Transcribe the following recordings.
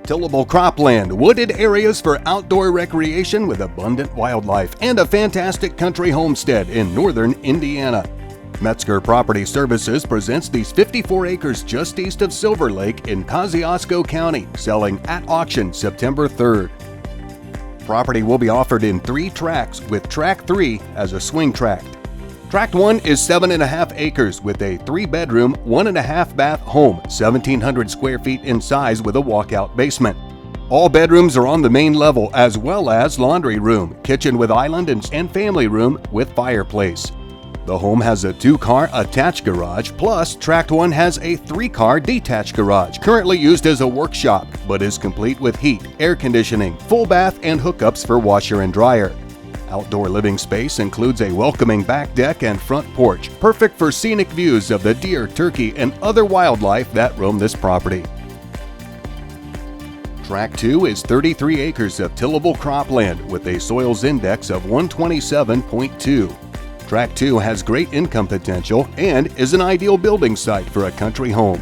Tillable cropland, wooded areas for outdoor recreation with abundant wildlife, and a fantastic country homestead in northern Indiana. Metzger Property Services presents these 54 acres just east of Silver Lake in Kosciuszko County, selling at auction September 3rd. Property will be offered in 3 tracts, with Tract 3 as a swing tract. Tract 1 is 7.5 acres with a 3-bedroom, 1.5 bath home, 1,700 square feet in size with a walkout basement. All bedrooms are on the main level, as well as laundry room, kitchen with island and family room with fireplace. The home has a 2-car attached garage, plus Tract 1 has a 3-car detached garage, currently used as a workshop, but is complete with heat, air conditioning, full bath, and hookups for washer and dryer. Outdoor living space includes a welcoming back deck and front porch, perfect for scenic views of the deer, turkey, and other wildlife that roam this property. Tract 2 is 33 acres of tillable cropland with a soils index of 127.2. Tract 2 has great income potential and is an ideal building site for a country home.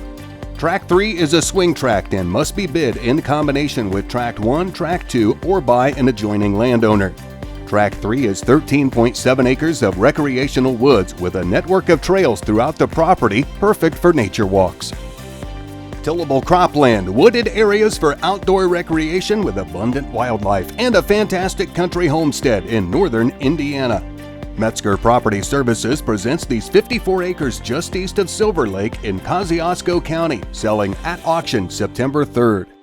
Tract 3 is a swing tract and must be bid in combination with Tract 1, Tract 2, or by an adjoining landowner. Tract 3 is 13.7 acres of recreational woods with a network of trails throughout the property, perfect for nature walks. Tillable cropland, wooded areas for outdoor recreation with abundant wildlife, and a fantastic country homestead in northern Indiana. Metzger Property Services presents these 54 acres just east of Silver Lake in Kosciuszko County, selling at auction September 3rd.